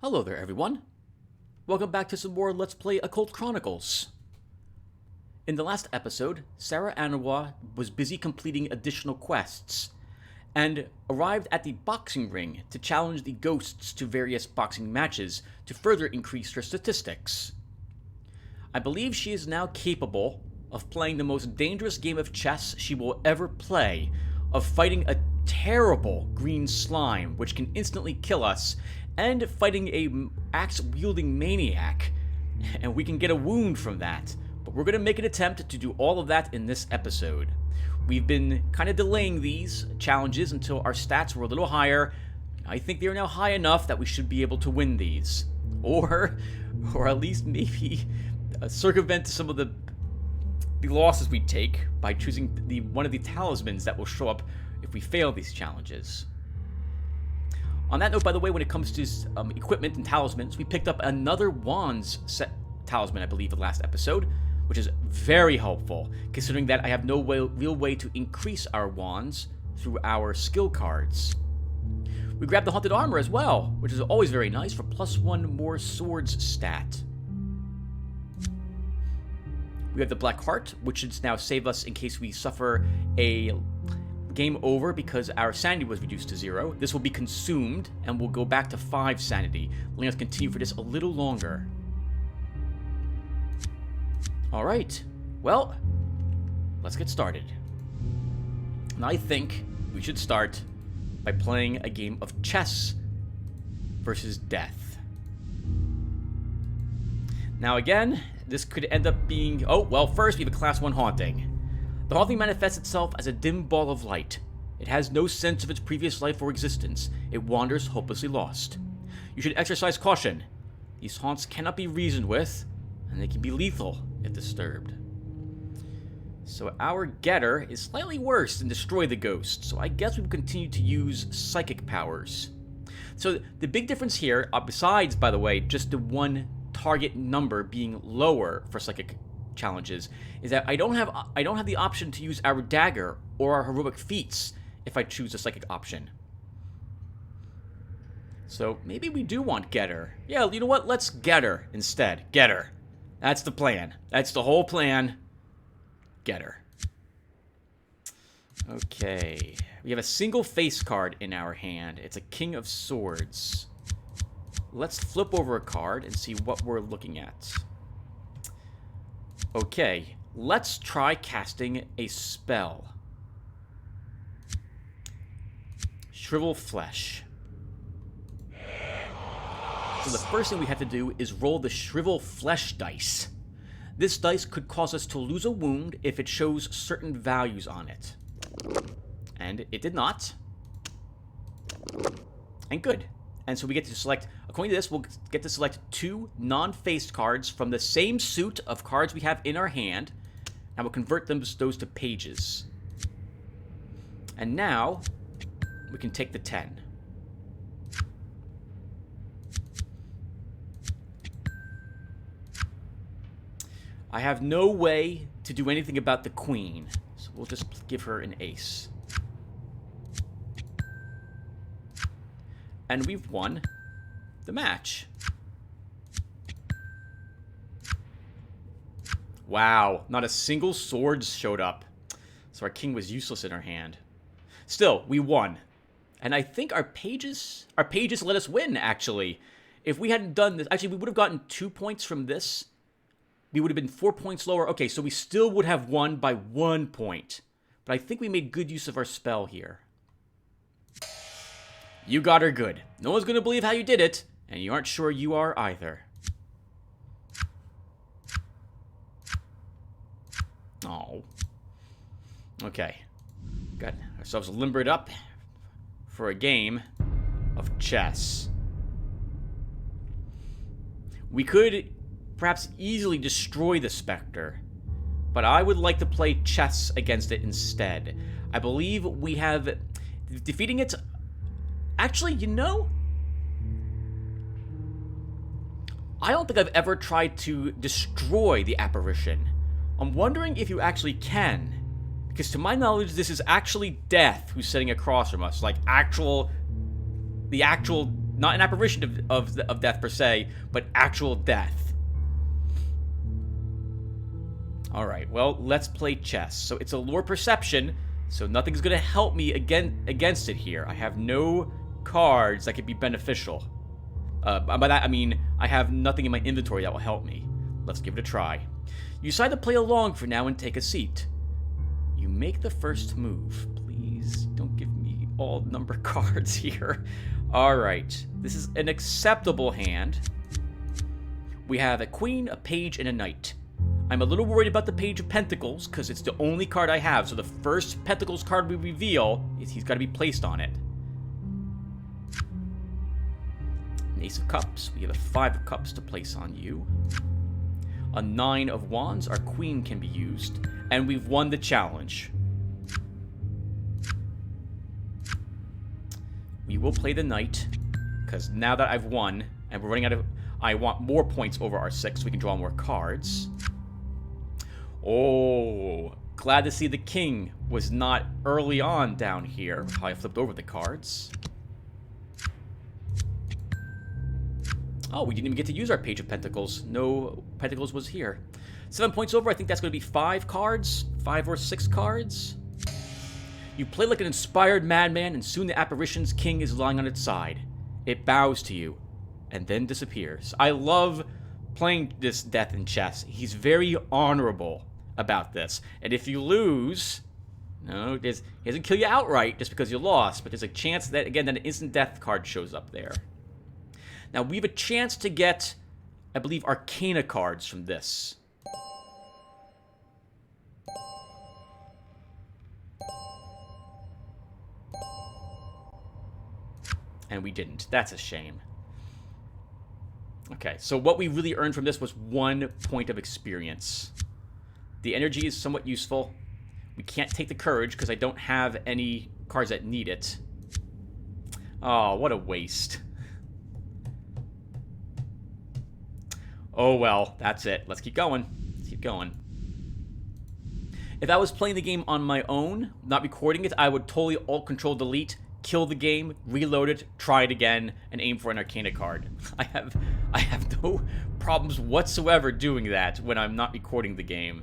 Hello there, everyone. Welcome back to some more Let's Play Occult Chronicles. In the last episode, Sarah Anawa was busy completing additional quests, and arrived at the boxing ring to challenge the ghosts to various boxing matches to further increase her statistics. I believe she is now capable of playing the most dangerous game of chess she will ever play, of fighting a terrible green slime which can instantly kill us, and fighting a axe-wielding maniac, and we can get a wound from that. But we're going to make an attempt to do all of that in this episode. We've been kind of delaying these challenges until our stats were a little higher. I think they're now high enough that we should be able to win these. Or at least maybe circumvent some of the losses we take by choosing one of the talismans that will show up if we fail these challenges. On that note, by the way, when it comes to equipment and talismans, we picked up another wands set talisman, I believe, the last episode, which is very helpful, considering that I have no real way to increase our wands through our skill cards. We grabbed the haunted armor as well, which is always very nice for +1 more swords stat. We have the black heart, which should now save us in case we suffer a game over because our sanity was reduced to 0. This will be consumed and we'll go back to 5 sanity, letting us continue for this a little longer. Alright, well, let's get started. And I think we should start by playing a game of chess versus death. Now again, this could end up being... Oh, well, first we have a class 1 haunting. The haunting manifests itself as a dim ball of light. It has no sense of its previous life or existence. It wanders hopelessly lost. You should exercise caution. These haunts cannot be reasoned with, and they can be lethal if disturbed. So our getter is slightly worse than destroy the ghost, so I guess we will continue to use psychic powers. So the big difference here, besides, by the way, just the one target number being lower for psychic challenges, is that I don't have the option to use our dagger or our heroic feats if I choose the psychic option. So maybe we do want getter. Yeah, you know what? Let's getter instead. Getter. That's the plan. That's the whole plan. Getter. Okay. We have a single face card in our hand. It's a King of Swords. Let's flip over a card and see what we're looking at. Okay, let's try casting a spell. Shrivel Flesh. So the first thing we have to do is roll the Shrivel Flesh dice. This dice could cause us to lose a wound if it shows certain values on it. And it did not. And good. And so we get to select, according to this, we'll get to select 2 non-faced cards from the same suit of cards we have in our hand, and we'll convert those to pages. And now, we can take the 10. I have no way to do anything about the queen, so we'll just give her an ace. And we've won the match. Wow, not a single sword showed up. So our king was useless in our hand. Still, we won. And I think our pages let us win, actually. If we hadn't done this, actually, we would have gotten 2 points from this. We would have been 4 points lower. Okay, so we still would have won by 1 point. But I think we made good use of our spell here. You got her good. No one's going to believe how you did it, and you aren't sure you are either. Oh. Okay. Got ourselves limbered up for a game of chess. We could perhaps easily destroy the Spectre, but I would like to play chess against it instead. I believe we have... Defeating it... Actually, you know, I don't think I've ever tried to destroy the apparition. I'm wondering if you actually can. Because to my knowledge, this is actually Death who's sitting across from us. Like, the actual Not an apparition of death per se, but actual death. Alright, well, let's play chess. So it's a lore perception, so nothing's going to help me against it here. I have no cards that could be beneficial. By that, I mean, I have nothing in my inventory that will help me. Let's give it a try. You decide to play along for now and take a seat. You make the first move. Please don't give me all number cards here. Alright, this is an acceptable hand. We have a queen, a page, and a knight. I'm a little worried about the Page of Pentacles, because it's the only card I have, so the first Pentacles card we reveal, he's got to be placed on it. An Ace of Cups. We have a 5 of Cups to place on you. A 9 of Wands. Our Queen can be used. And we've won the challenge. We will play the Knight, because now that I've won, and we're running out of... I want more points over our 6 so we can draw more cards. Oh, glad to see the King was not early on down here. How I flipped over the cards. Oh, we didn't even get to use our Page of Pentacles. No Pentacles was here. 7 points over. I think that's going to be 5 cards. 5 or 6 cards. You play like an inspired madman, and soon the apparition's king is lying on its side. It bows to you, and then disappears. I love playing this death in chess. He's very honorable about this. And if you lose... No, he doesn't kill you outright just because you lost, but there's a chance that, again, that an instant death card shows up there. Now, we have a chance to get, I believe, Arcana cards from this. And we didn't. That's a shame. Okay, so what we really earned from this was 1 point of experience. The energy is somewhat useful. We can't take the courage because I don't have any cards that need it. Oh, what a waste. Oh well, that's it. Let's keep going. Let's keep going. If I was playing the game on my own, not recording it, I would totally Alt-Control-Delete, kill the game, reload it, try it again, and aim for an Arcana card. I have no problems whatsoever doing that when I'm not recording the game.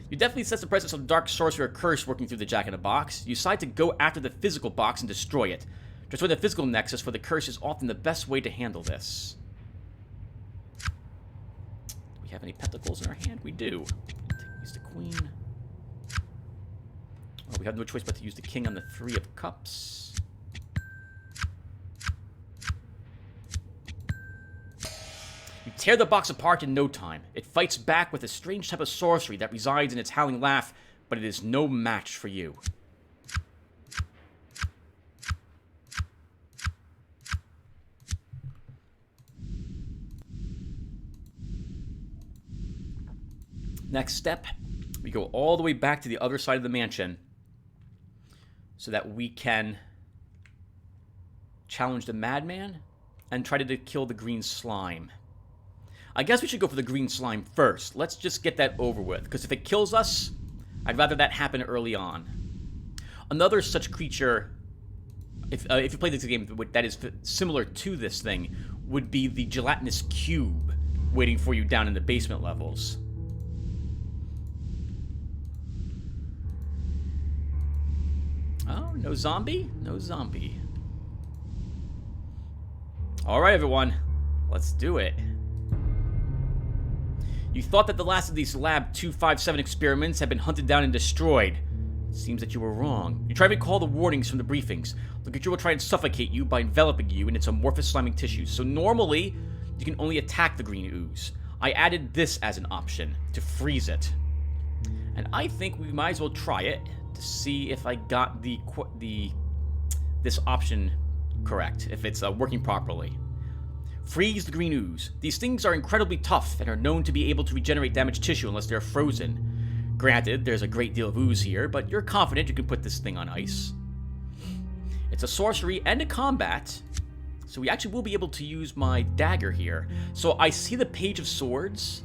You definitely sense the presence of dark sorcery or curse working through the Jack-in-the-Box. You decide to go after the physical box and destroy it. Destroy the physical nexus, for the curse is often the best way to handle this. Do we have any pentacles in our hand? We do. Use the queen. Oh, we have no choice but to use the king on the 3 of cups. You tear the box apart in no time. It fights back with a strange type of sorcery that resides in its howling laugh, but it is no match for you. Next step, we go all the way back to the other side of the mansion so that we can challenge the madman and try to kill the green slime. I guess we should go for the green slime first. Let's just get that over with, because if it kills us, I'd rather that happen early on. Another such creature, if you play this game that is similar to this thing, would be the gelatinous cube waiting for you down in the basement levels. Oh, no zombie? No zombie. Alright, everyone. Let's do it. You thought that the last of these Lab 257 experiments had been hunted down and destroyed. It seems that you were wrong. You try to recall the warnings from the briefings. The creature will try and suffocate you by enveloping you in its amorphous sliming tissues. So normally, you can only attack the green ooze. I added this as an option, to freeze it. And I think we might as well try it to see if I got this option correct, if it's working properly. Freeze the green ooze. These things are incredibly tough and are known to be able to regenerate damaged tissue unless they're frozen. Granted, there's a great deal of ooze here, but you're confident you can put this thing on ice. It's a sorcery and a combat, so we actually will be able to use my dagger here. So I see the Page of Swords.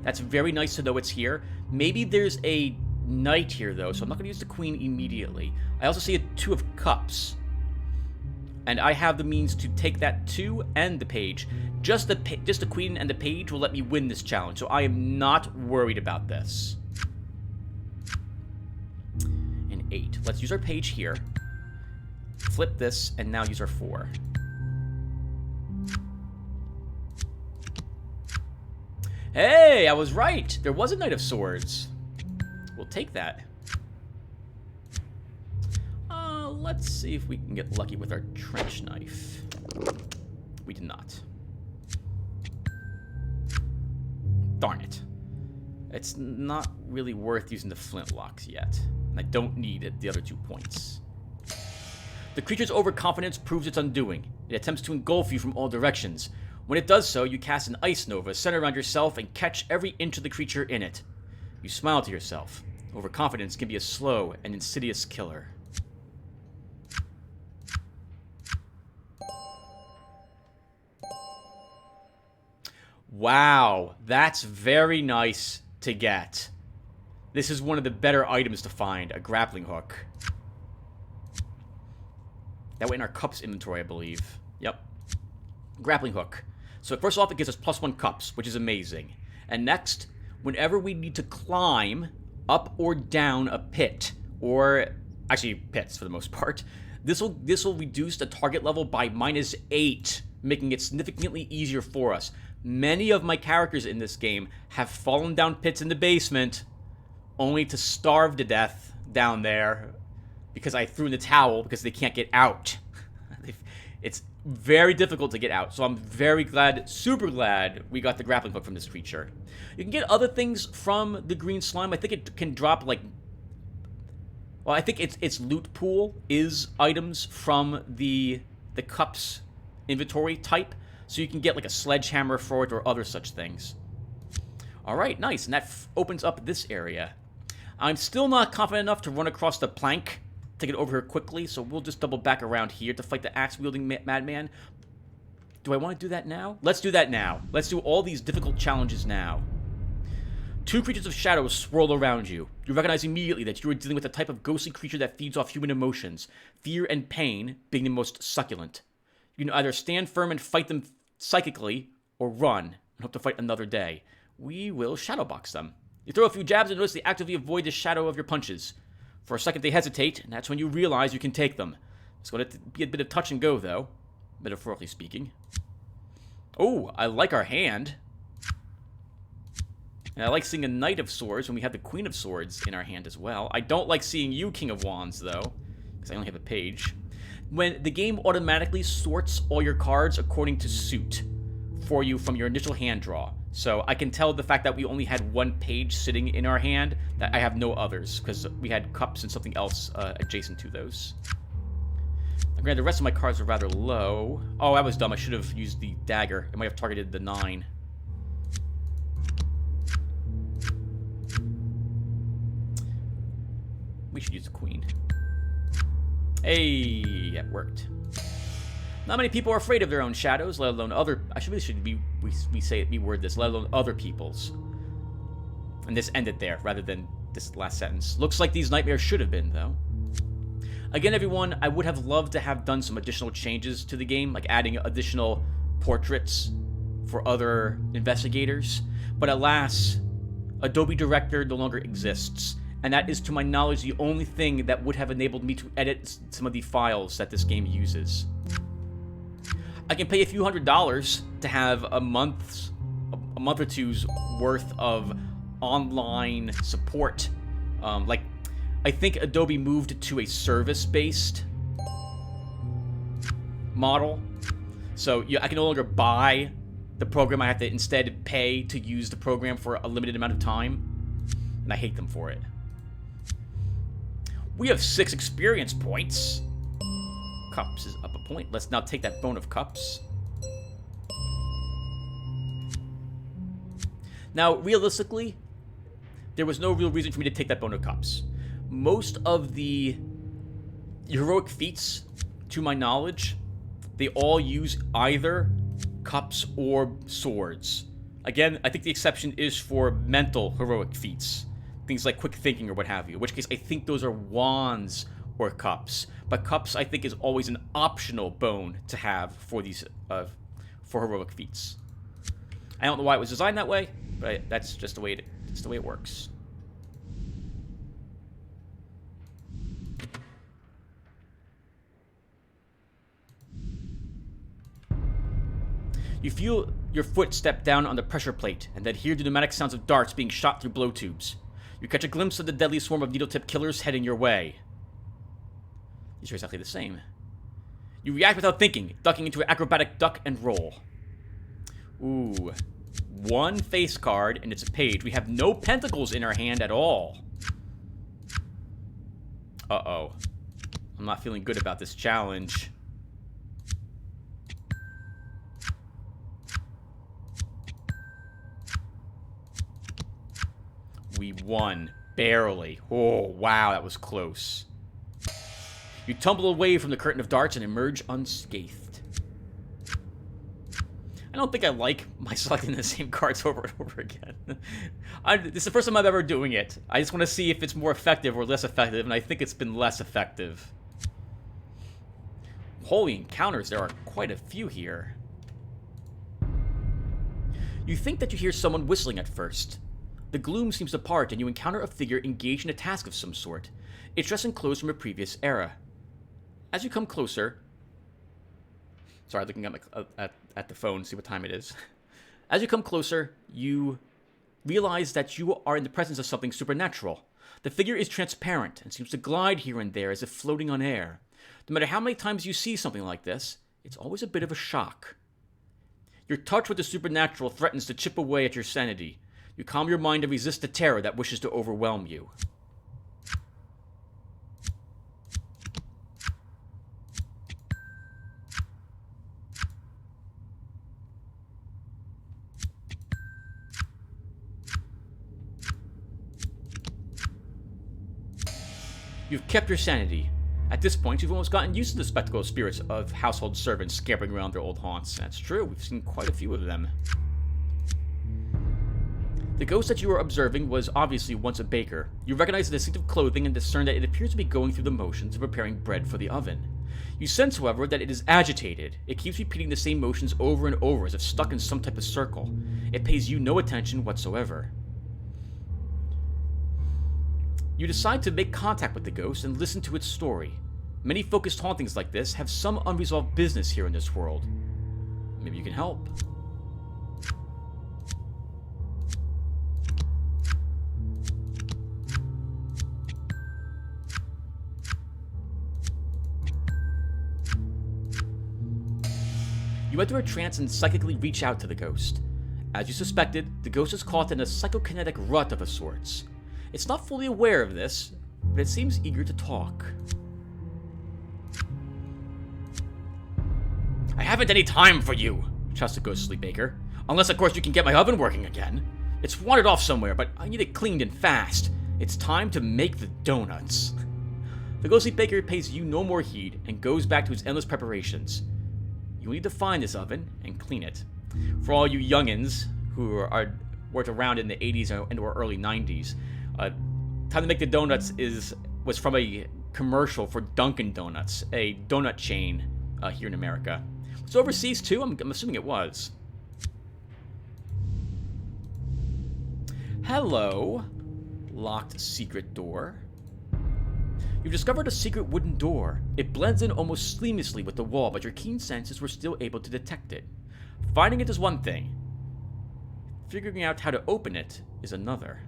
That's very nice to know it's here. Maybe there's a knight here, though, so I'm not going to use the queen immediately. I also see a 2 of cups. And I have the means to take that 2 and the page. Just the queen and the page will let me win this challenge, so I am not worried about this. An 8. Let's use our page here. Flip this, and now use our 4. Hey, I was right! There was a Knight of Swords. We'll take that. Let's see if we can get lucky with our trench knife. We did not. Darn it. It's not really worth using the flintlocks yet. And I don't need the other 2 points. The creature's overconfidence proves its undoing. It attempts to engulf you from all directions. When it does so, you cast an ice nova centered around yourself and catch every inch of the creature in it. You smile to yourself. Overconfidence can be a slow and insidious killer. Wow, that's very nice to get. This is one of the better items to find, a grappling hook. That went in our cups inventory, I believe. Yep. Grappling hook. So first off, it gives us +1 cups, which is amazing. And next, whenever we need to climb up or down a pit, or actually pits for the most part, this will reduce the target level by -8, making it significantly easier for us. Many of my characters in this game have fallen down pits in the basement, only to starve to death down there because I threw in the towel because they can't get out. It's very difficult to get out, so I'm very glad, super glad, we got the grappling hook from this creature. You can get other things from the green slime. I think it can drop, like... Well, I think its loot pool is items from the cups inventory type. So you can get like a sledgehammer for it or other such things. Alright, nice. And that opens up this area. I'm still not confident enough to run across the plank to get over here quickly, so we'll just double back around here to fight the axe-wielding madman. Do I want to do that now? Let's do that now. Let's do all these difficult challenges now. 2 creatures of shadow swirl around you. You recognize immediately that you are dealing with a type of ghostly creature that feeds off human emotions, fear and pain being the most succulent. You can either stand firm and fight them psychically, or run and hope to fight another day. We will shadowbox them. You throw a few jabs and notice they actively avoid the shadow of your punches. For a second they hesitate, and that's when you realize you can take them. It's going to be a bit of touch and go, though, metaphorically speaking. Oh, I like our hand. And I like seeing a Knight of Swords when we have the Queen of Swords in our hand as well. I don't like seeing you, King of Wands, though, because I only have a page. When the game automatically sorts all your cards according to suit for you from your initial hand draw. So I can tell the fact that we only had 1 page sitting in our hand, that I have no others, because we had cups and something else adjacent to those. Granted, the rest of my cards are rather low. Oh, that was dumb. I should have used the dagger. It might have targeted the 9. We should use the queen. Hey, that worked. Not many people are afraid of their own shadows, let alone other... I should really reword this, let alone other people's. And this ended there, rather than this last sentence. Looks like these nightmares should have been, though. Again, everyone, I would have loved to have done some additional changes to the game, like adding additional portraits for other investigators. But alas, Adobe Director no longer exists. And that is, to my knowledge, the only thing that would have enabled me to edit some of the files that this game uses. I can pay a few $100s to have a month or two's worth of online support. Like, I think Adobe moved to a service-based model. So I can no longer buy the program. I have to instead pay to use the program for a limited amount of time. And I hate them for it. We have 6 experience points. Cups is up a point. Let's now take that bone of cups. Now, realistically, there was no real reason for me to take that bone of cups. Most of the heroic feats, to my knowledge, they all use either cups or swords. Again, I think the exception is for mental heroic feats. Things like quick thinking or what have you. In which case, I think those are wands or cups. But cups, I think, is always an optional bone to have for these for heroic feats. I don't know why it was designed that way, but that's just the way it works. You feel your foot step down on the pressure plate, and then hear the pneumatic sounds of darts being shot through blow tubes. You catch a glimpse of the deadly swarm of needle-tip killers heading your way. These are exactly the same. You react without thinking, ducking into an acrobatic duck and roll. Ooh. One face card, and it's a page. We have no pentacles in our hand at all. Uh-oh. I'm not feeling good about this challenge. We won. Barely. Oh, wow, that was close. You tumble away from the curtain of darts and emerge unscathed. I don't think I like my selecting the same cards over and over again. This is the first time I'm ever doing it. I just want to see if it's more effective or less effective, and I think it's been less effective. Holy encounters, there are quite a few here. You think that you hear someone whistling at first. The gloom seems to part, and you encounter a figure engaged in a task of some sort. It's dressed in clothes from a previous era. As you come closer... Sorry, looking at the phone, see what time it is. As you come closer, you realize that you are in the presence of something supernatural. The figure is transparent and seems to glide here and there as if floating on air. No matter how many times you see something like this, it's always a bit of a shock. Your touch with the supernatural threatens to chip away at your sanity. You calm your mind and resist the terror that wishes to overwhelm you. You've kept your sanity. At this point, you've almost gotten used to the spectacle of spirits of household servants scampering around their old haunts. That's true, we've seen quite a few of them. The ghost that you were observing was obviously once a baker. You recognize the distinctive clothing and discern that it appears to be going through the motions of preparing bread for the oven. You sense, however, that it is agitated. It keeps repeating the same motions over and over as if stuck in some type of circle. It pays you no attention whatsoever. You decide to make contact with the ghost and listen to its story. Many focused hauntings like this have some unresolved business here in this world. Maybe you can help. You enter a trance and psychically reach out to the ghost. As you suspected, the ghost is caught in a psychokinetic rut of a sorts. It's not fully aware of this, but it seems eager to talk. I haven't any time for you, shouts the ghostly baker. Unless, of course, you can get my oven working again. It's wandered off somewhere, but I need it cleaned and fast. It's time to make the donuts. The ghostly baker pays you no more heed and goes back to his endless preparations. You need to find this oven and clean it. For all you youngins who weren't around in the 80s and/or early 90s, Time to Make the Donuts was from a commercial for Dunkin' Donuts, a donut chain here in America. It's overseas too. I'm assuming it was. Hello, locked secret door. You've discovered a secret wooden door. It blends in almost seamlessly with the wall, but your keen senses were still able to detect it. Finding it is one thing. Figuring out how to open it is another.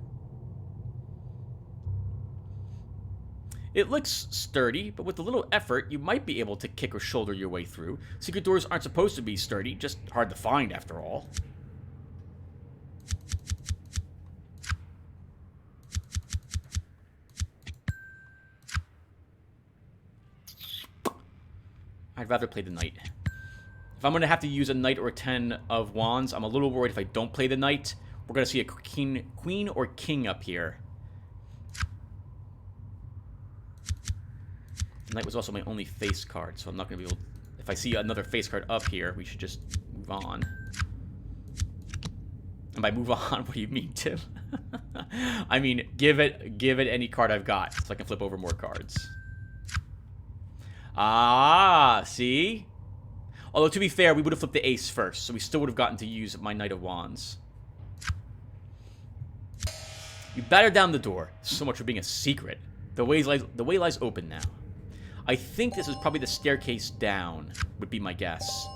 It looks sturdy, but with a little effort, you might be able to kick or shoulder your way through. Secret doors aren't supposed to be sturdy, just hard to find after all. I'd rather play the knight. If I'm going to have to use a knight or a 10 of wands, I'm a little worried if I don't play the knight. We're going to see a queen or king up here. The knight was also my only face card, so I'm not going to be able... If I see another face card up here, we should just move on. And by move on, what do you mean, Tim? I mean, give it any card I've got, so I can flip over more cards. Ah, see? Although, to be fair, we would have flipped the ace first, so we still would have gotten to use my Knight of Wands. You batter down the door. So much for being a secret. The way lies open now. I think this is probably the staircase down, would be my guess.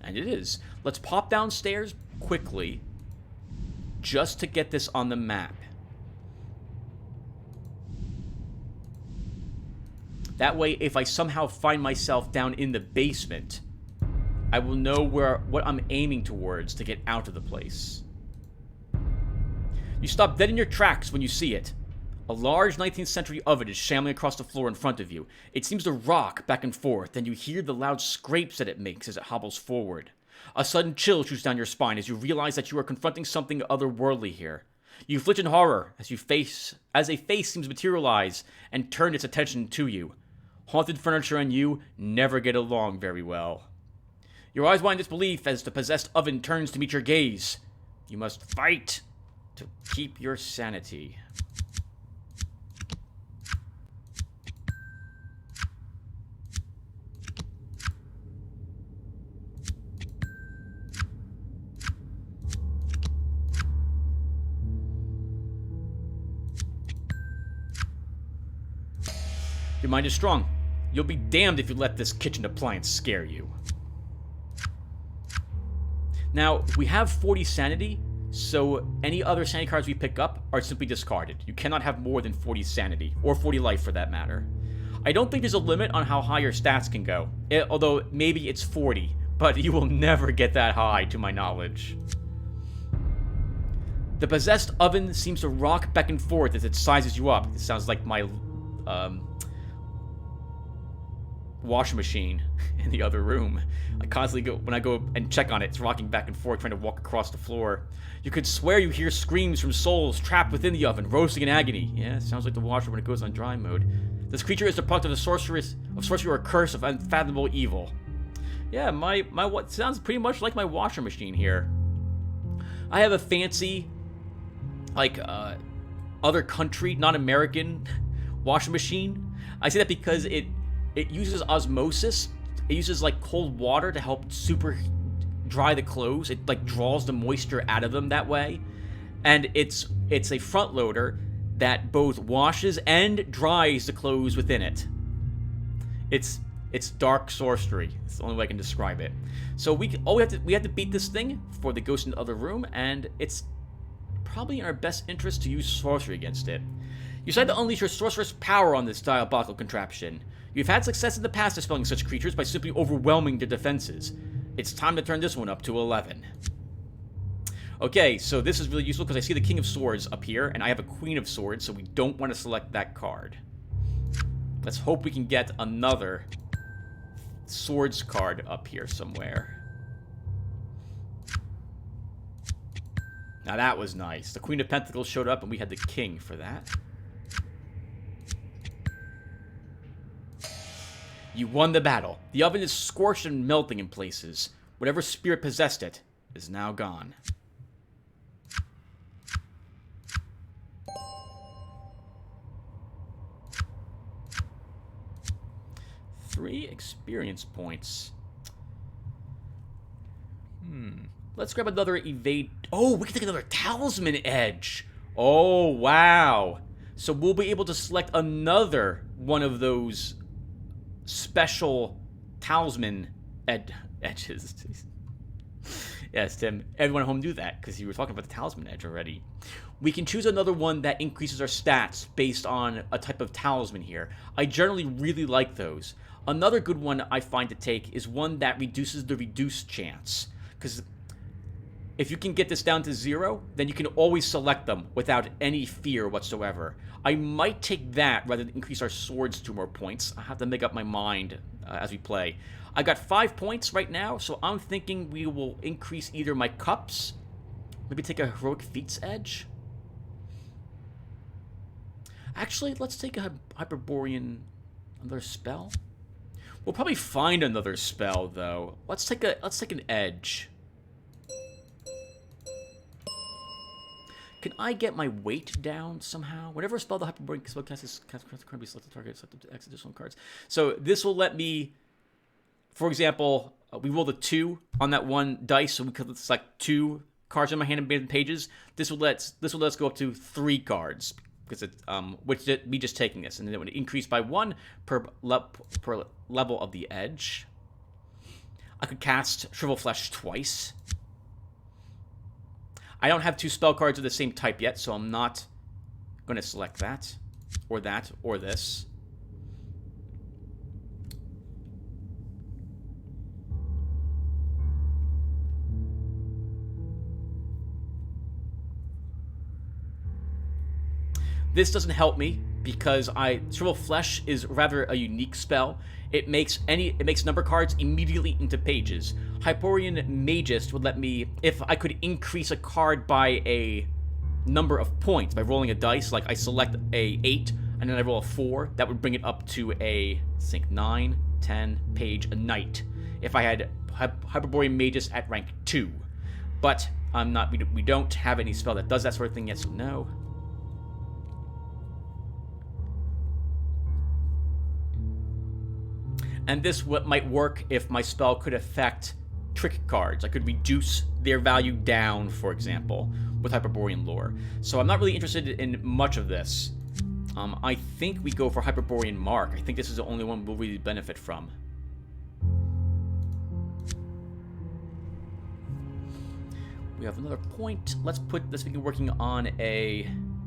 And it is. Let's pop downstairs quickly, just to get this on the map. That way, if I somehow find myself down in the basement, I will know what I'm aiming towards to get out of the place. You stop dead in your tracks when you see it. A large 19th century oven is shambling across the floor in front of you. It seems to rock back and forth, and you hear the loud scrapes that it makes as it hobbles forward. A sudden chill shoots down your spine as you realize that you are confronting something otherworldly here. You flinch in horror as a face seems to materialize and turn its attention to you. Haunted furniture and you never get along very well. Your eyes wide in disbelief as the possessed oven turns to meet your gaze. You must fight to keep your sanity. Your mind is strong. You'll be damned if you let this kitchen appliance scare you. Now, we have 40 sanity, so any other sanity cards we pick up are simply discarded. You cannot have more than 40 sanity, or 40 life for that matter. I don't think there's a limit on how high your stats can go, although maybe it's 40, but you will never get that high to my knowledge. The possessed oven seems to rock back and forth as it sizes you up. It sounds like my washing machine in the other room. I constantly when I go and check on it, it's rocking back and forth, trying to walk across the floor. You could swear you hear screams from souls trapped within the oven, roasting in agony. Yeah, it sounds like the washer when it goes on dry mode. This creature is the product of a sorcery or curse of unfathomable evil. Yeah, my what sounds pretty much like my washer machine here. I have a fancy, like, other country, not American, washing machine. I say that because it uses osmosis. It uses like cold water to help super dry the clothes. It like draws the moisture out of them that way. And it's a front loader that both washes and dries the clothes within it. It's dark sorcery. It's the only way I can describe it. So we have to beat this thing for the ghost in the other room, and it's probably in our best interest to use sorcery against it. You decide to unleash your sorceress power on this diabolical contraption. You've had success in the past dispelling such creatures by simply overwhelming their defenses. It's time to turn this one up to 11. Okay, so this is really useful because I see the King of Swords up here, and I have a Queen of Swords, so we don't want to select that card. Let's hope we can get another Swords card up here somewhere. Now that was nice. The Queen of Pentacles showed up, and we had the King for that. You won the battle. The oven is scorched and melting in places. Whatever spirit possessed it is now gone. Three experience points. Let's grab another evade. Oh, we can take another talisman edge. Oh, wow. So we'll be able to select another one of those special talisman edges. Yes, Tim. Everyone at home do that because you were talking about the talisman edge already. We can choose another one that increases our stats based on a type of talisman here. I generally really like those. Another good one I find to take is one that reduces the reduced chance. Because if you can get this down to 0, then you can always select them without any fear whatsoever. I might take that rather than increase our swords 2 more points. I have to make up my mind as we play. I got 5 points right now, so I'm thinking we will increase either my cups, maybe take a heroic feats edge. Actually, let's take a Hyperborean, another spell. We'll probably find another spell though. Let's take an edge. Can I get my weight down somehow? Whenever a spell the Hyperborean spell casts currently select the target, select up to X additional cards. So this will let me, for example, we rolled a 2 on that one dice, so we could select 2 cards in my hand and pages. This will let us go up to 3 cards because it's which me just taking this, and then it would increase by 1 per level of the edge. I could cast Shrivel Flesh twice. I don't have 2 spell cards of the same type yet, so I'm not going to select that, or this. This doesn't help me because Shrivel Flesh is rather a unique spell. It makes number cards immediately into pages. Hyperborean Magist would let me, if I could increase a card by a number of points by rolling a dice, like I select a 8 and then I roll a 4, that would bring it up to a, I think, 9, 10 page a night. If I had Hyperborean Magist at rank 2, but I'm not. We don't have any spell that does that sort of thing yet, so no. And this might work if my spell could affect trick cards. I could reduce their value down, for example, with Hyperborean lore. So I'm not really interested in much of this. I think we go for Hyperborean Mark. I think this is the only one we'll really benefit from. We have another point. Let's begin working on an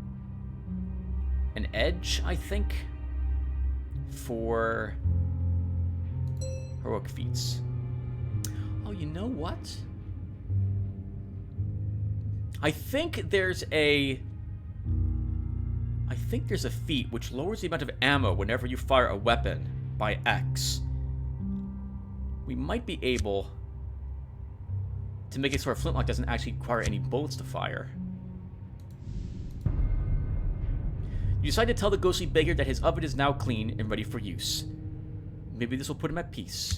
edge, I think, for heroic feats. Oh, you know what? I think there's a feat which lowers the amount of ammo whenever you fire a weapon by X. We might be able to make it so our flintlock doesn't actually require any bullets to fire. You decide to tell the ghostly beggar that his oven is now clean and ready for use. Maybe this will put him at peace.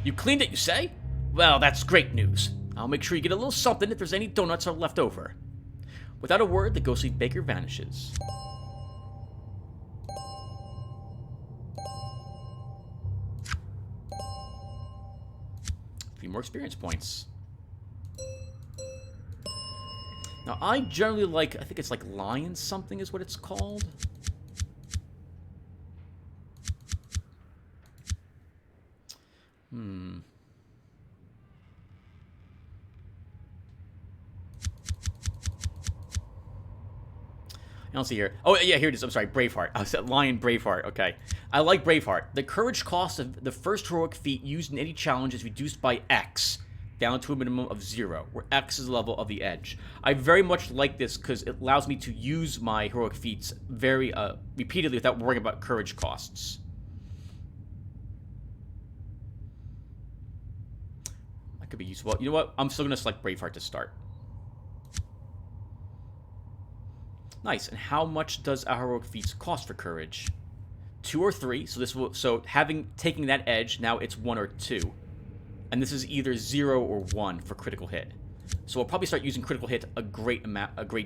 You cleaned it, you say? Well, that's great news. I'll make sure you get a little something if there's any donuts are left over. Without a word, the ghostly baker vanishes. A few more experience points. Now, I generally like, I think it's like lion something is what it's called. I don't see here. Oh, yeah, here it is. I'm sorry, Braveheart. I said Lion Braveheart. Okay. I like Braveheart. The courage cost of the first heroic feat used in any challenge is reduced by X, down to a minimum of 0, where X is the level of the edge. I very much like this because it allows me to use my heroic feats very repeatedly without worrying about courage costs. That could be useful. You know what? I'm still going to select Braveheart to start. Nice. And how much does our heroic feats cost for courage? 2 or 3. So taking that edge, now it's 1 or 2. And this is either 0 or 1 for critical hit. So we'll probably start using critical hit a great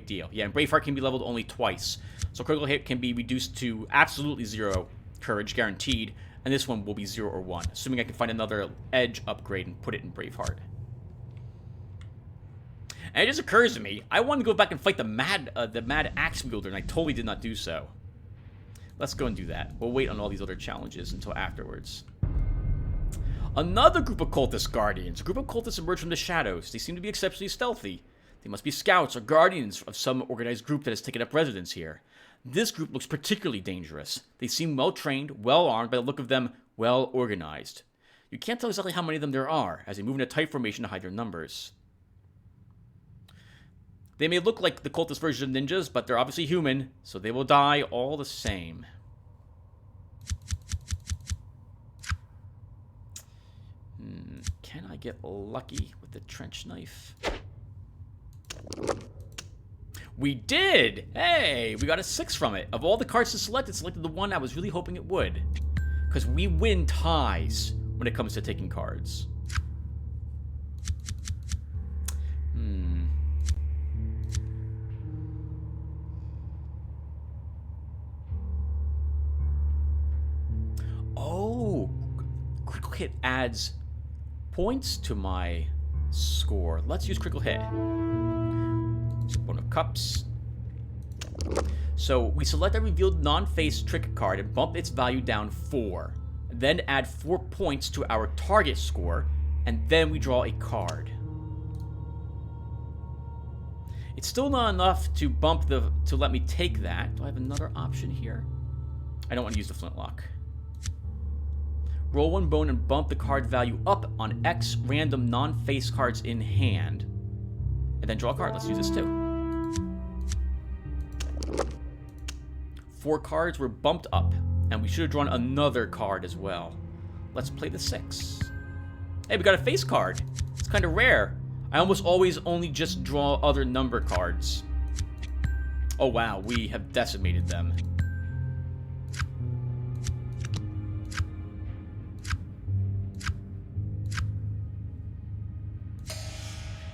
deal. Yeah, and Braveheart can be leveled only twice. So critical hit can be reduced to absolutely 0 courage, guaranteed. And this one will be 0 or 1, assuming I can find another edge upgrade and put it in Braveheart. And it just occurs to me, I wanted to go back and fight the mad axe wielder, and I totally did not do so. Let's go and do that. We'll wait on all these other challenges until afterwards. Another group of cultist guardians. A group of cultists emerge from the shadows. They seem to be exceptionally stealthy. They must be scouts or guardians of some organized group that has taken up residence here. This group looks particularly dangerous. They seem well-trained, well-armed, by the look of them, well-organized. You can't tell exactly how many of them there are, as they move in a tight formation to hide their numbers. They may look like the cultist version of ninjas, but they're obviously human, so they will die all the same. Can I get lucky with the trench knife? We did! Hey, we got a 6 from it. Of all the cards to select, it selected the one I was really hoping it would. Because we win ties when it comes to taking cards. critical hit adds points to my score. Let's use critical hit. One of cups. So we select a revealed non-face trick card and bump its value down 4. Then add 4 points to our target score, and then we draw a card. It's still not enough to to let me take that. Do I have another option here? I don't want to use the flintlock. Roll 1 bone and bump the card value up on X random non-face cards in hand. And then draw a card. Let's use this too. 4 cards were bumped up, and we should have drawn another card as well. Let's play the 6. Hey, we got a face card. It's kind of rare. I almost always only just draw other number cards. Oh wow, we have decimated them.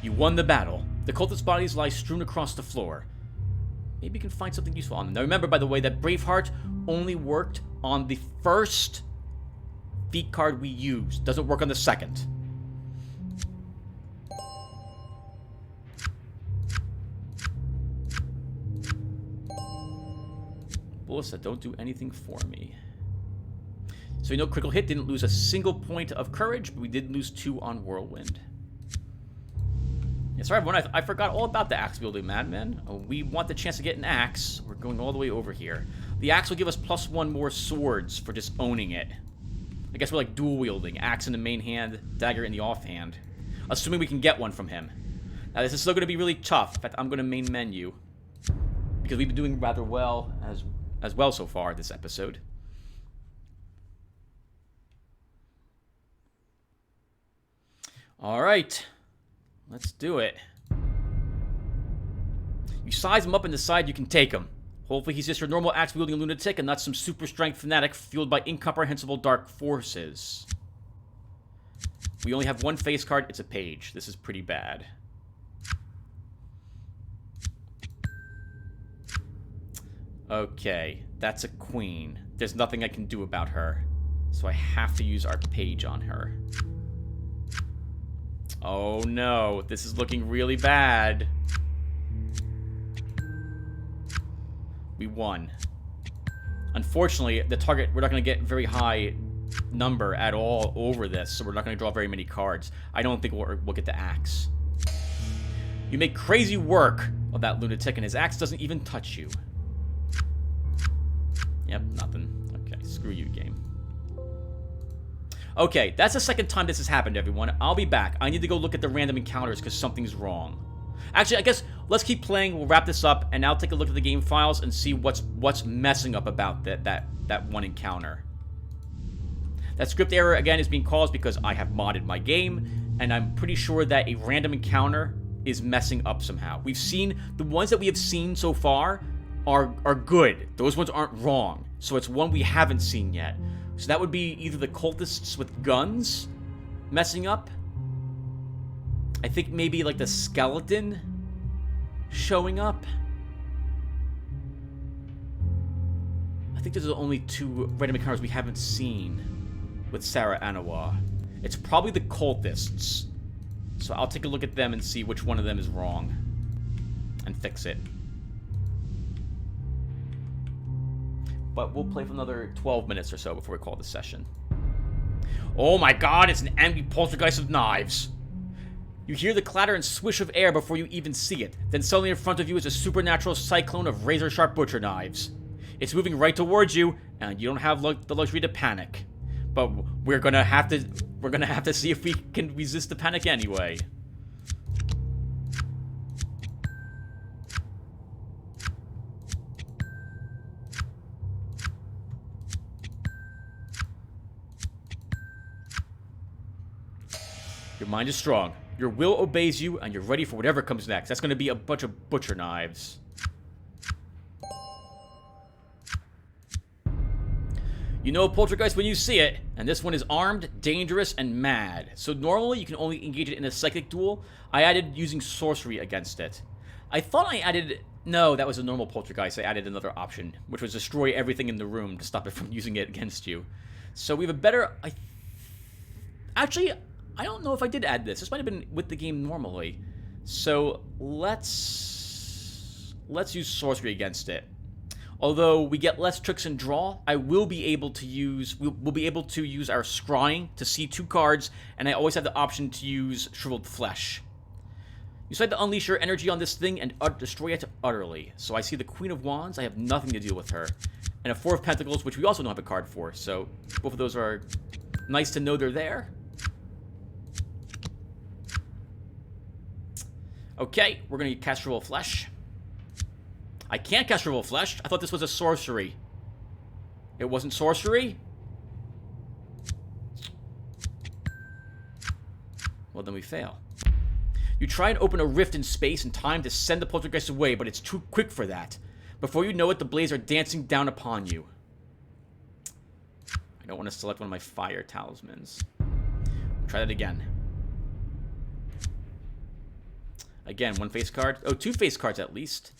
You won the battle. The cultist bodies lie strewn across the floor. Maybe you can find something useful on them. Now remember, by the way, that Braveheart only worked on the first feat card we used. Doesn't work on the second. Bullets that don't do anything for me. So you know, critical hit didn't lose a single point of courage, but we did lose 2 on Whirlwind. Yeah, sorry everyone, I forgot all about the axe-wielding madman. We want the chance to get an axe. We're going all the way over here. The axe will give us +1 more swords for just owning it. I guess we're like dual-wielding. Axe in the main hand, dagger in the offhand. Assuming we can get one from him. Now this is still going to be really tough. In fact, I'm going to main menu. Because we've been doing rather well as well so far this episode. Alright. Let's do it. You size him up and decide you can take him. Hopefully he's just your normal axe-wielding lunatic and not some super-strength fanatic fueled by incomprehensible dark forces. We only have 1 face card. It's a page. This is pretty bad. Okay, that's a queen. There's nothing I can do about her. So I have to use our page on her. Oh no, this is looking really bad. We won. Unfortunately, the target, we're not going to get very high number at all over this, so we're not going to draw very many cards. I don't think we'll get the axe. You make crazy work of that lunatic, and his axe doesn't even touch you. Yep, nothing. Okay, screw you, game. Okay, that's the second time this has happened, everyone. I'll be back. I need to go look at the random encounters because something's wrong. Actually, I guess let's keep playing. We'll wrap this up, and I'll take a look at the game files and see what's messing up about that one encounter. That script error, again, is being caused because I have modded my game, and I'm pretty sure that a random encounter is messing up somehow. We've seen, the ones that we have seen so far are good. Those ones aren't wrong. So it's one we haven't seen yet. So that would be either the cultists with guns messing up. I think maybe like the skeleton showing up. I think there's only 2 random encounters we haven't seen with Sarah Anawa. It's probably the cultists. So I'll take a look at them and see which one of them is wrong. And fix it. But we'll play for another 12 minutes or so before we call this session. Oh my god, it's an angry poltergeist of knives. You hear the clatter and swish of air before you even see it. Then suddenly in front of you is a supernatural cyclone of razor-sharp butcher knives. It's moving right towards you, and you don't have the luxury to panic. But we're gonna have to see if we can resist the panic anyway. Your mind is strong. Your will obeys you, and you're ready for whatever comes next. That's going to be a bunch of butcher knives. You know a poltergeist when you see it, and this one is armed, dangerous, and mad. So normally you can only engage it in a psychic duel. I added using sorcery against it. I thought I added... No, that was a normal poltergeist. I added another option, which was destroy everything in the room to stop it from using it against you. So we have a better... I Actually, I don't know if I did add this. This might have been with the game normally. So let's use sorcery against it. Although we get less tricks and draw, I will be able to use we'll be able to use our scrying to see 2 cards, and I always have the option to use shriveled flesh. You decide to unleash your energy on this thing and destroy it utterly. So I see the Queen of Wands. I have nothing to deal with her. And a 4 of Pentacles, which we also don't have a card for. So both of those are nice to know they're there. Okay, we're going to cast Shrivel Flesh. I can't cast Shrivel Flesh. I thought this was a sorcery. It wasn't sorcery? Well, then we fail. You try and open a rift in space in time to send the poltergeist away, but it's too quick for that. Before you know it, the blades are dancing down upon you. I don't want to select one of my fire talismans. Try that again. Again, 1 face card. Oh, 2 face cards at least.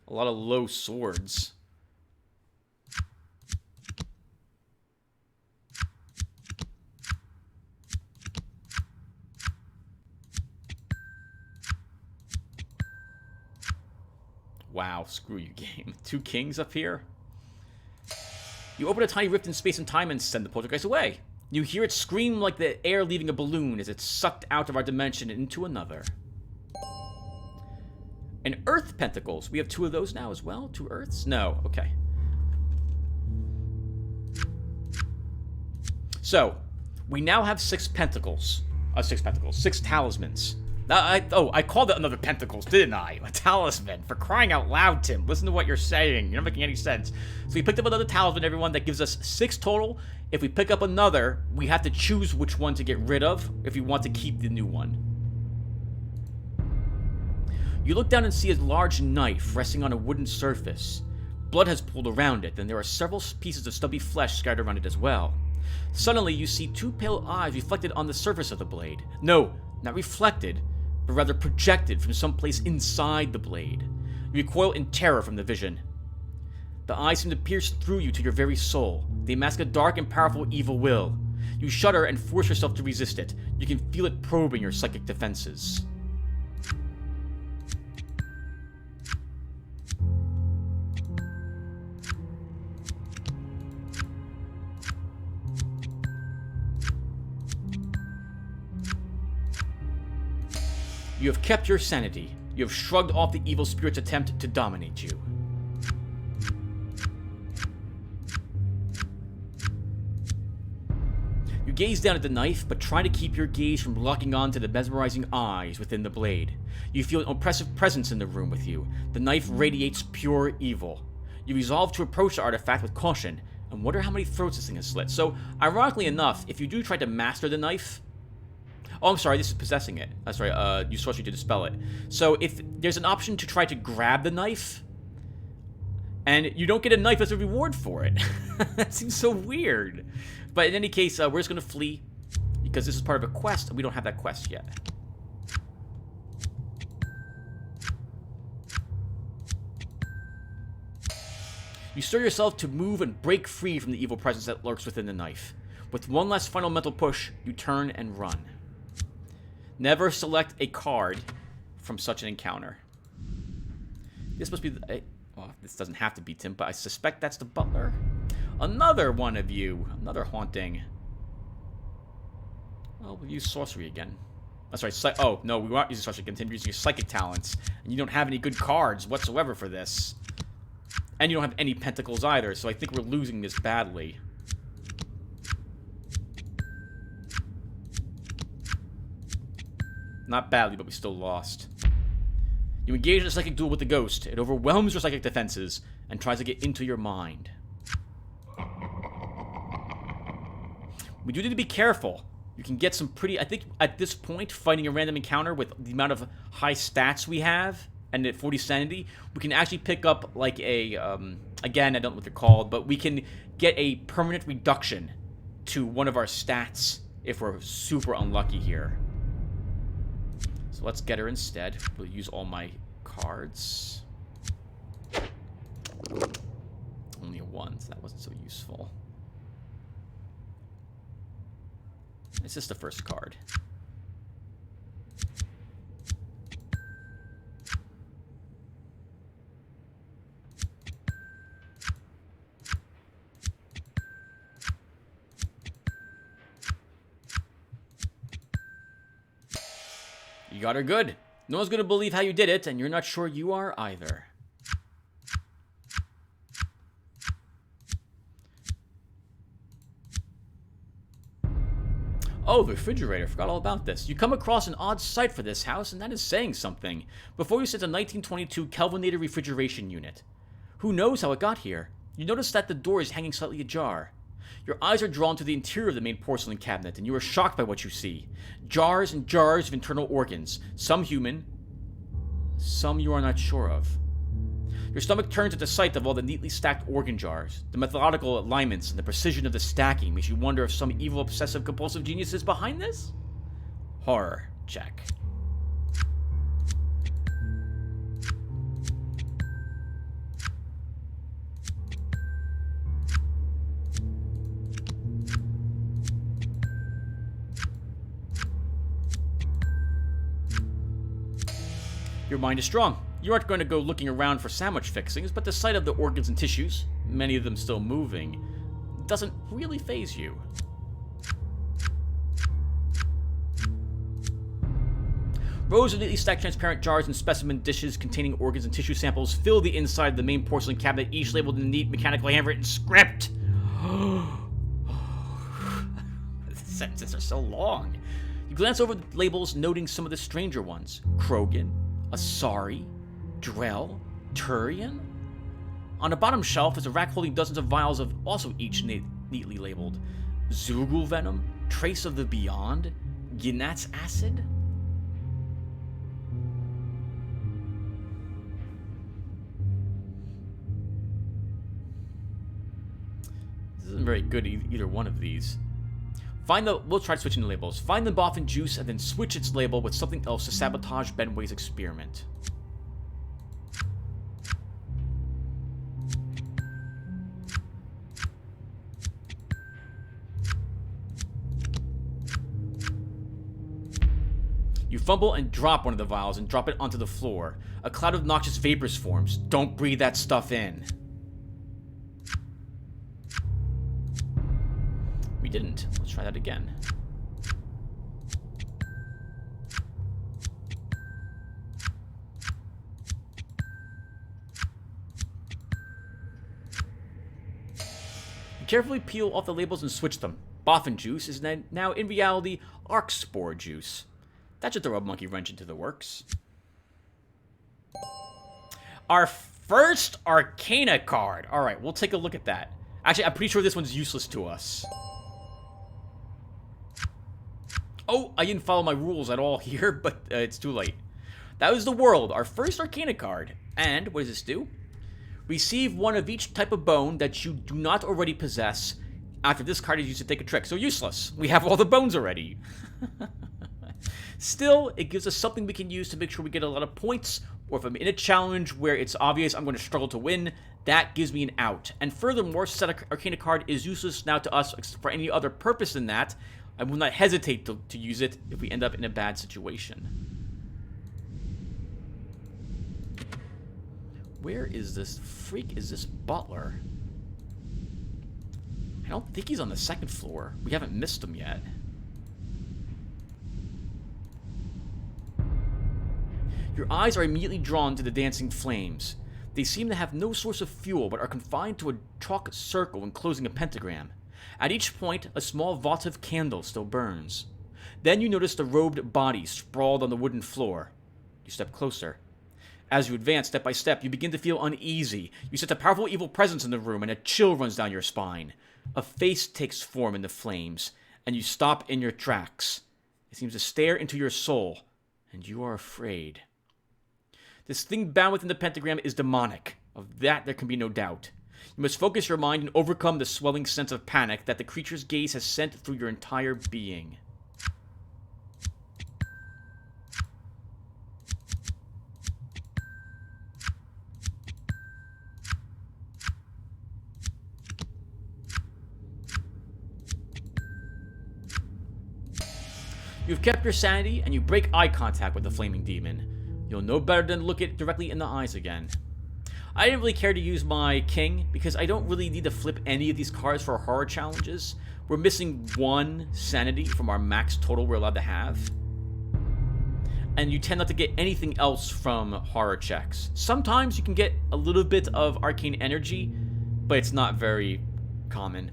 A lot of low swords. Wow, screw you, game. 2 kings up here. You open a tiny rift in space and time and send the poltergeist away. You hear it scream like the air leaving a balloon as it's sucked out of our dimension and into another. And Earth Pentacles. We have 2 of those now as well? 2 Earths? No. Okay. So, we now have 6 Pentacles. 6 Talismans. I called it another Pentacles, didn't I? A talisman. For crying out loud, Tim. Listen to what you're saying. You're not making any sense. So we picked up another talisman, everyone. That gives us 6 total. If we pick up another, we have to choose which one to get rid of if we want to keep the new one. You look down and see a large knife resting on a wooden surface. Blood has pooled around it, and there are several pieces of stubby flesh scattered around it as well. Suddenly, you see 2 pale eyes reflected on the surface of the blade. No, not reflected, but rather projected from someplace inside the blade. You recoil in terror from the vision. The eyes seem to pierce through you to your very soul. They mask a dark and powerful evil will. You shudder and force yourself to resist it. You can feel it probing your psychic defenses. You have kept your sanity. You have shrugged off the evil spirit's attempt to dominate you. You gaze down at the knife, but try to keep your gaze from locking on to the mesmerizing eyes within the blade. You feel an oppressive presence in the room with you. The knife radiates pure evil. You resolve to approach the artifact with caution, and wonder how many throats this thing has slit. So, ironically enough, if you do try to master the knife... Oh, I'm sorry, this is possessing it. That's right, use sorcery to dispel it. So if there's an option to try to grab the knife, and you don't get a knife as a reward for it. That seems so weird. But in any case, we're just going to flee, because this is part of a quest, and we don't have that quest yet. You stir yourself to move and break free from the evil presence that lurks within the knife. With one last final mental push, you turn and run. Never select a card from such an encounter. This must be the... Well, this doesn't have to be Tim, but I suspect that's the butler. Another one of you. Another haunting. Well, we'll use sorcery again. That's right. Oh, no, we won't use sorcery again. Tim, you're using your psychic talents. And you don't have any good cards whatsoever for this. And you don't have any pentacles either, so I think we're losing this badly. Not badly, but we still lost. You engage in a psychic duel with the ghost. It overwhelms your psychic defenses and tries to get into your mind. We do need to be careful. You can get some pretty... I think at this point, fighting a random encounter with the amount of high stats we have, and at 40 sanity, we can actually pick up like a... again, I don't know what they're called, but we can get a permanent reduction to one of our stats if we're super unlucky here. So let's get her instead. We'll use all my cards. Only a 1, so that wasn't so useful. It's just the first card. You got her good. No one's going to believe how you did it, and you're not sure you are either. Oh, the refrigerator. Forgot all about this. You come across an odd sight for this house, and that is saying something. Before you sits a 1922 Kelvinator refrigeration unit. Who knows how it got here? You notice that the door is hanging slightly ajar. Your eyes are drawn to the interior of the main porcelain cabinet, and you are shocked by what you see. Jars and jars of internal organs. Some human, some you are not sure of. Your stomach turns at the sight of all the neatly stacked organ jars. The methodical alignments and the precision of the stacking makes you wonder if some evil obsessive-compulsive genius is behind this? Horror. Check. Your mind is strong. You aren't going to go looking around for sandwich fixings, but the sight of the organs and tissues, many of them still moving, doesn't really faze you. Rows of neatly stacked transparent jars and specimen dishes containing organs and tissue samples fill the inside of the main porcelain cabinet, each labeled in a neat, mechanically handwritten script. The sentences are so long. You glance over the labels, noting some of the stranger ones. Krogan, Asari, Drell, Turian. On the bottom shelf is a rack holding dozens of vials of also each neatly labeled. Zugul venom, trace of the beyond, Ginat's acid. This isn't very good, either one of these. We'll try switching the labels. Find the boffin juice and then switch its label with something else to sabotage Benway's experiment. You fumble and drop one of the vials and drop it onto the floor. A cloud of noxious vapors forms. Don't breathe that stuff in. We didn't. Let's try that again. You carefully peel off the labels and switch them. Boffin juice is now in reality arc spore juice. That should throw a monkey wrench into the works. Our first Arcana card. Alright, we'll take a look at that. Actually, I'm pretty sure this one's useless to us. Oh, I didn't follow my rules at all here, but it's too late. That was the World, our first Arcana card. And, what does this do? Receive one of each type of bone that you do not already possess after this card is used to take a trick. So useless. We have all the bones already. Still, it gives us something we can use to make sure we get a lot of points, or if I'm in a challenge where it's obvious I'm going to struggle to win, that gives me an out. And furthermore, since that Arcana card is useless now to us for any other purpose than that, I will not hesitate to use it if we end up in a bad situation. Where is this freak? Is this Butler? I don't think he's on the second floor. We haven't missed him yet. Your eyes are immediately drawn to the dancing flames. They seem to have no source of fuel, but are confined to a chalk circle enclosing a pentagram. At each point, a small votive candle still burns. Then you notice the robed body sprawled on the wooden floor. You step closer. As you advance step by step, you begin to feel uneasy. You sense a powerful evil presence in the room, and a chill runs down your spine. A face takes form in the flames, and you stop in your tracks. It seems to stare into your soul, and you are afraid. This thing bound within the pentagram is demonic. Of that there can be no doubt. You must focus your mind and overcome the swelling sense of panic that the creature's gaze has sent through your entire being. You've kept your sanity, and you break eye contact with the flaming demon. You'll know better than to look it directly in the eyes again. I didn't really care to use my king, because I don't really need to flip any of these cards for horror challenges. We're missing 1 sanity from our max total we're allowed to have. And you tend not to get anything else from horror checks. Sometimes you can get a little bit of arcane energy, but it's not very common.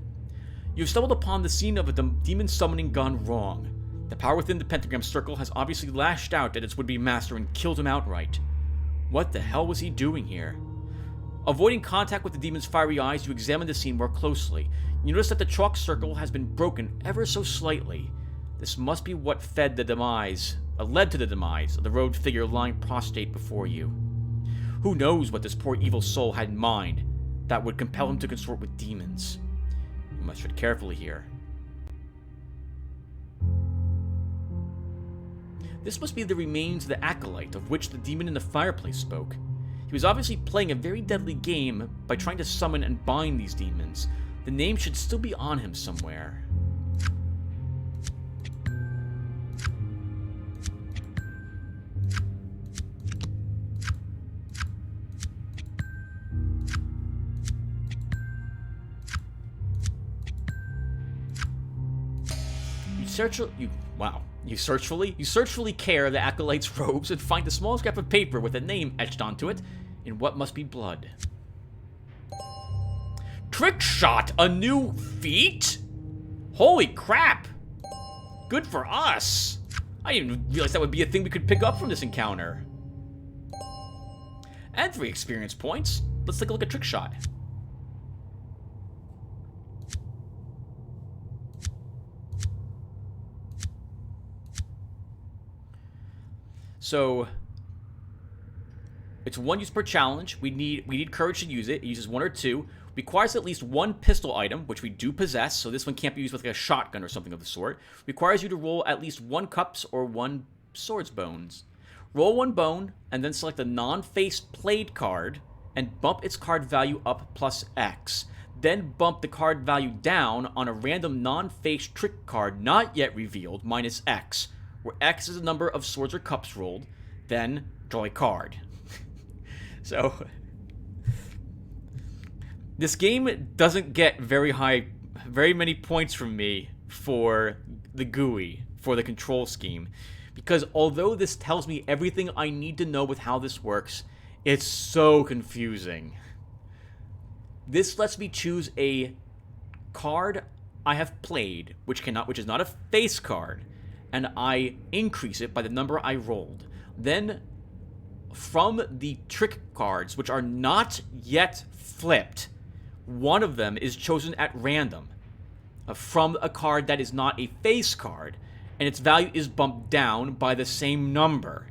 You've stumbled upon the scene of a demon summoning gone wrong. The power within the pentagram circle has obviously lashed out at its would-be master and killed him outright. What the hell was he doing here? Avoiding contact with the demon's fiery eyes, you examine the scene more closely. You notice that the chalk circle has been broken ever so slightly. This must be what led to the demise of the robed figure lying prostrate before you. Who knows what this poor evil soul had in mind that would compel him to consort with demons? You must tread carefully here. This must be the remains of the acolyte of which the demon in the fireplace spoke. He was obviously playing a very deadly game by trying to summon and bind these demons. The name should still be on him somewhere. You searchfully care the acolyte's robes and find a small scrap of paper with a name etched onto it in what must be blood. Trick shot, a new feat? Holy crap! Good for us! I didn't even realize that would be a thing we could pick up from this encounter. And 3 experience points. Let's take a look at trick shot. So it's 1 use per challenge. We need courage to use it. It uses 1 or 2. Requires at least 1 pistol item, which we do possess, so this one can't be used with like a shotgun or something of the sort. Requires you to roll at least 1 cups or 1 swords bones. Roll 1 bone, and then select a non-faced played card, and bump its card value up plus X. Then bump the card value down on a random non-faced trick card not yet revealed, minus X, where X is the number of swords or cups rolled. Then draw a card. So this game doesn't get very many points from me for the GUI, for the control scheme, because although this tells me everything I need to know with how this works, it's so confusing. This lets me choose a card I have played, which is not a face card, and I increase it by the number I rolled. Then, from the trick cards, which are not yet flipped, one of them is chosen at random from a card that is not a face card, and its value is bumped down by the same number.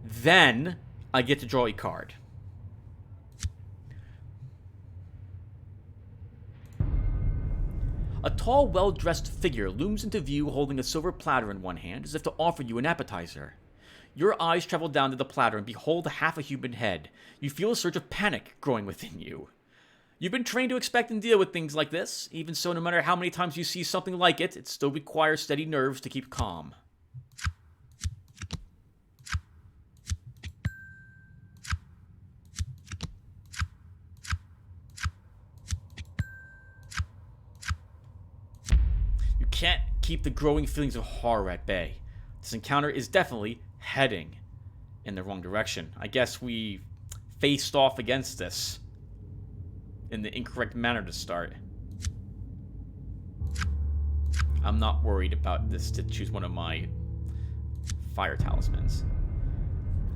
Then, I get to draw a card. A tall, well-dressed figure looms into view holding a silver platter in one hand, as if to offer you an appetizer. Your eyes travel down to the platter and behold half a human head. You feel a surge of panic growing within you. You've been trained to expect and deal with things like this. Even so, no matter how many times you see something like it, it still requires steady nerves to keep calm. You can't keep the growing feelings of horror at bay. This encounter is definitely heading in the wrong direction. I guess we faced off against this in the incorrect manner to start. I'm not worried about this to choose one of my fire talismans.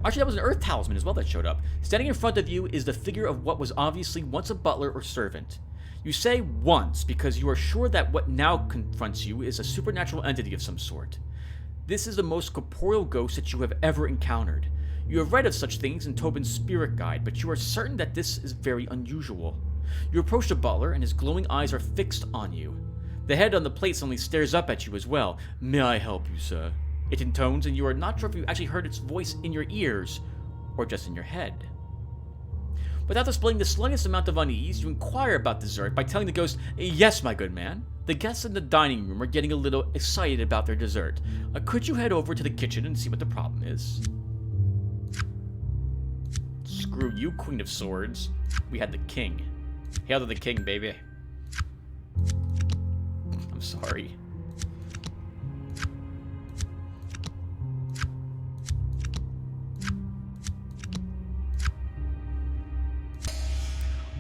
Actually, that was an earth talisman as well that showed up. Standing in front of you is the figure of what was obviously once a butler or servant. You say once because you are sure that what now confronts you is a supernatural entity of some sort. This is the most corporeal ghost that you have ever encountered. You have read of such things in Tobin's spirit guide, but you are certain that this is very unusual. You approach the butler, and his glowing eyes are fixed on you. The head on the plate suddenly stares up at you as well. "May I help you, sir?" It intones, and you are not sure if you actually heard its voice in your ears, or just in your head. Without displaying the slightest amount of unease, you inquire about dessert by telling the ghost, "Yes, my good man. The guests in the dining room are getting a little excited about their dessert. Could you head over to the kitchen and see what the problem is?" Screw you, Queen of Swords. We had the king. Hail to the king, baby. I'm sorry.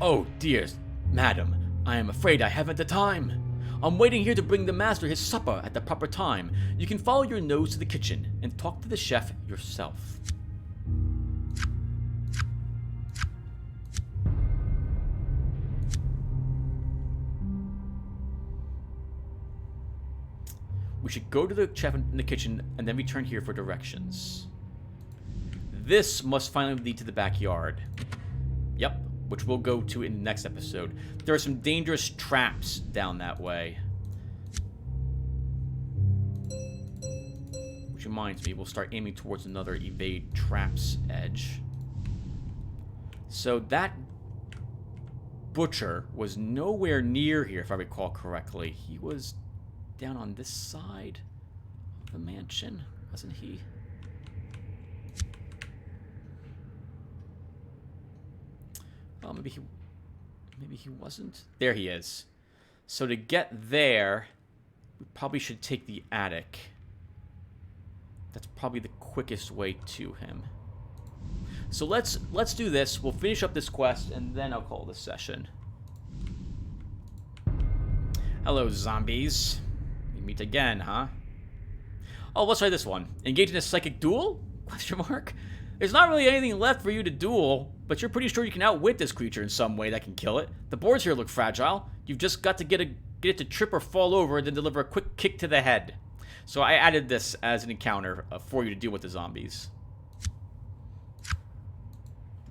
"Oh, dear, madam, I am afraid I haven't the time. I'm waiting here to bring the master his supper at the proper time. You can follow your nose to the kitchen and talk to the chef yourself." We should go to the chef in the kitchen and then return here for directions. This must finally lead to the backyard. Yep. Which we'll go to in the next episode. There are some dangerous traps down that way. Which reminds me, we'll start aiming towards another evade traps edge. So that butcher was nowhere near here, if I recall correctly. He was down on this side of the mansion, wasn't he? Oh, maybe he wasn't. There he is. So to get there, we probably should take the attic. That's probably the quickest way to him. So let's do this. We'll finish up this quest, and then I'll call this session. Hello, zombies. We meet again, huh? Oh, let's try this one. Engage in a psychic duel? Question mark. There's not really anything left for you to duel, but you're pretty sure you can outwit this creature in some way that can kill it. The boards here look fragile. You've just got to get it to trip or fall over and then deliver a quick kick to the head. So I added this as an encounter for you to deal with the zombies.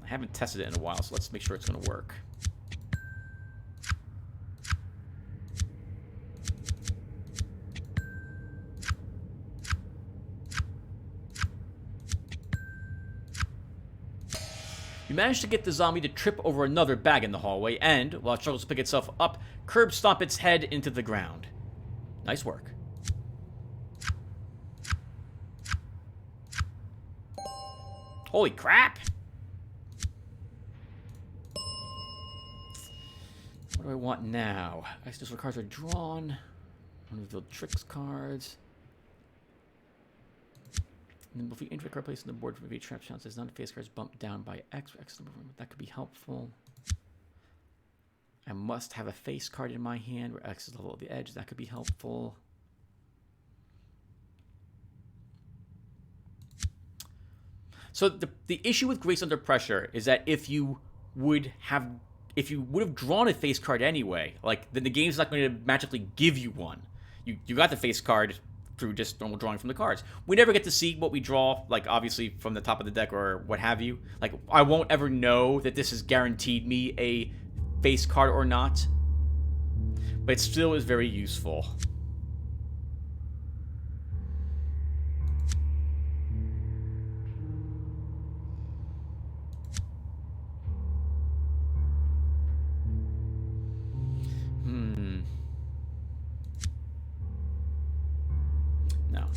I haven't tested it in a while, so let's make sure it's going to work. You manage to get the zombie to trip over another bag in the hallway and, while it struggles to pick itself up, curb stomp its head into the ground. Nice work. Holy crap! What do I want now? Accidental cards are drawn. Unrevealed tricks cards. And then if we enter a card placed on the board for evade trap chances, non-face cards bumped down by X. That could be helpful. I must have a face card in my hand where X is the level of the edge. That could be helpful. So the issue with Grace Under Pressure is that if you would have drawn a face card anyway, like then the game's not going to magically give you one. You got the face card through just normal drawing from the cards. We never get to see what we draw, like obviously from the top of the deck or what have you. Like I won't ever know that this has guaranteed me a face card or not, but it still is very useful.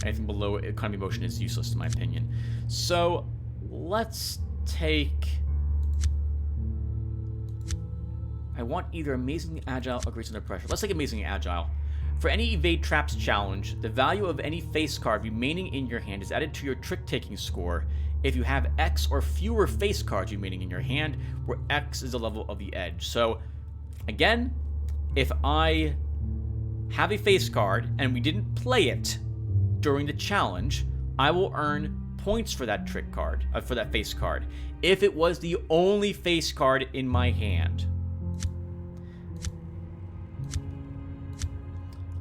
Anything below economy motion is useless in my opinion. So let's take... I want either Amazingly Agile or Grace Under Pressure. Let's take Amazingly Agile. For any Evade Traps challenge, the value of any face card remaining in your hand is added to your trick-taking score if you have X or fewer face cards remaining in your hand, where X is the level of the edge. So, again, if I have a face card and we didn't play it during the challenge, I will earn points for that trick card, for that face card, if it was the only face card in my hand.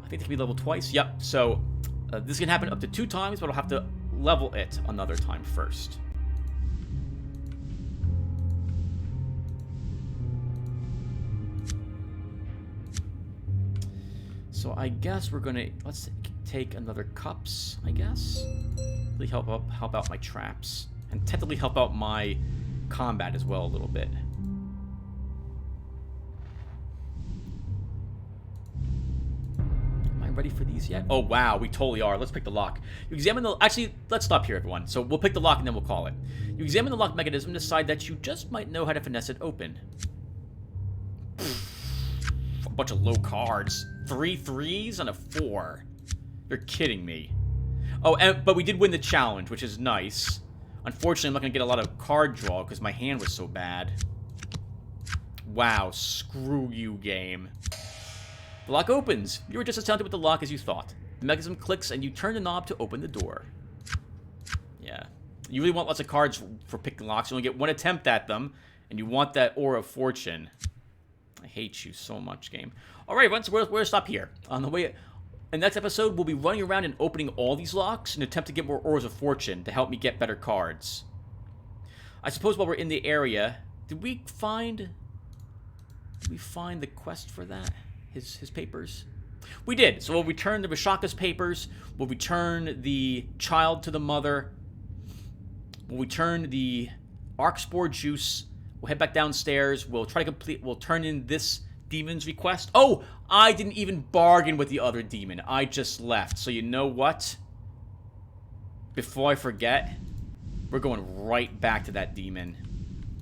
I think they can be leveled twice. Yep, so this can happen up to 2 times, but I'll have to level it another time first. So I guess we're gonna, let's take another cups, I guess. Really help out my traps. And technically help out my combat as well a little bit. ready for these yet? Oh, wow, we totally are. Let's pick the lock. You examine the... Actually, let's stop here, everyone. So we'll pick the lock and then we'll call it. You examine the lock mechanism and decide that you just might know how to finesse it open. A bunch of low cards. 3 3s and a 4. You're kidding me. Oh, but we did win the challenge, which is nice. Unfortunately, I'm not going to get a lot of card draw because my hand was so bad. Wow, screw you, game. The lock opens. You were just as talented with the lock as you thought. The mechanism clicks and you turn the knob to open the door. Yeah. You really want lots of cards for picking locks. You only get 1 attempt at them, and you want that Aura of Fortune. I hate you so much, game. Alright, everyone, so we're going to stop here. On the way... In the next episode, we'll be running around and opening all these locks in an attempt to get more Auras of Fortune to help me get better cards. I suppose while we're in the area... Did we find the quest for that? His papers? We did. So we'll return the Vishaka's papers. We'll return the child to the mother. We'll return the Arc Spore juice. We'll head back downstairs. We'll try to complete... We'll turn in this demon's request. Oh! I didn't even bargain with the other demon. I just left. So you know what? Before I forget, we're going right back to that demon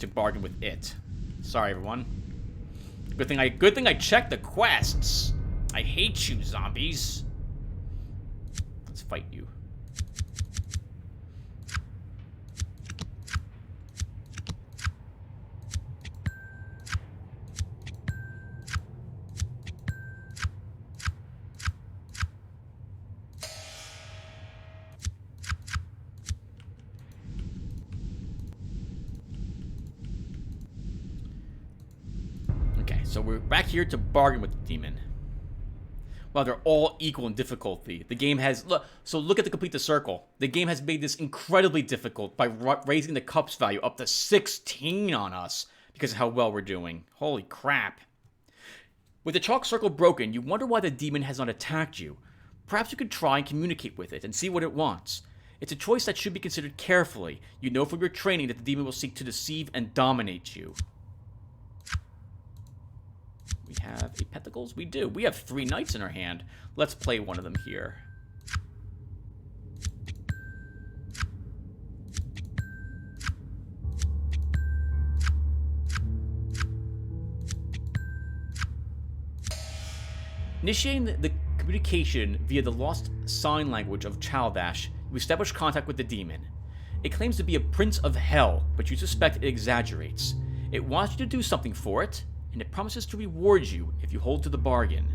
to bargain with it. Sorry, everyone. Good thing I checked the quests. I hate you, zombies. Let's fight you. So we're back here to bargain with the demon. Well, they're all equal in difficulty. The game has... look at the complete the circle. The game has made this incredibly difficult by raising the cups value up to 16 on us because of how well we're doing. Holy crap. With the chalk circle broken, you wonder why the demon has not attacked you. Perhaps you could try and communicate with it and see what it wants. It's a choice that should be considered carefully. You know from your training that the demon will seek to deceive and dominate you. We have 8 pentacles? We do. We have 3 knights in our hand. Let's play one of them here. Initiating the communication via the lost sign language of Chaldash, you establish contact with the demon. It claims to be a prince of hell, but you suspect it exaggerates. It wants you to do something for it, and it promises to reward you if you hold to the bargain.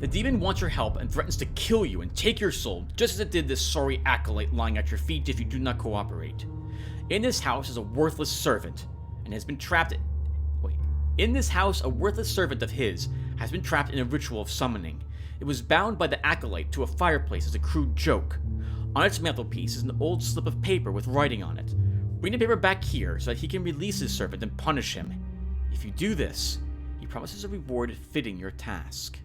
The demon wants your help and threatens to kill you and take your soul, just as it did this sorry acolyte lying at your feet if you do not cooperate. In this house is a worthless servant, and has been trapped... In this house, a worthless servant of his has been trapped in a ritual of summoning. It was bound by the acolyte to a fireplace as a crude joke. On its mantelpiece is an old slip of paper with writing on it. Bring the paper back here so that he can release his servant and punish him. If you do this, he promises a reward fitting your task.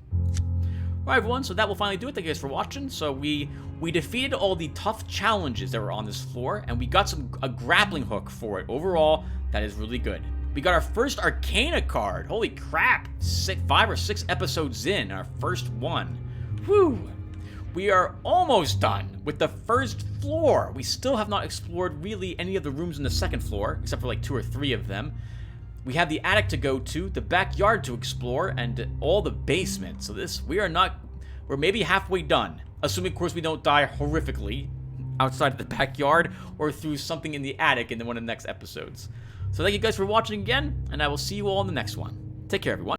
Alright everyone, so that will finally do it. Thank you guys for watching. So we defeated all the tough challenges that were on this floor, and we got a grappling hook for it. Overall, that is really good. We got our first Arcana card. Holy crap. 5 or 6 episodes in, our first one. Whew. We are almost done with the first floor. We still have not explored really any of the rooms in the second floor, except for like 2 or 3 of them. We have the attic to go to, the backyard to explore, and all the basement. So we're maybe halfway done. Assuming, of course, we don't die horrifically outside of the backyard or through something in the attic in one of the next episodes. So thank you guys for watching again, and I will see you all in the next one. Take care, everyone.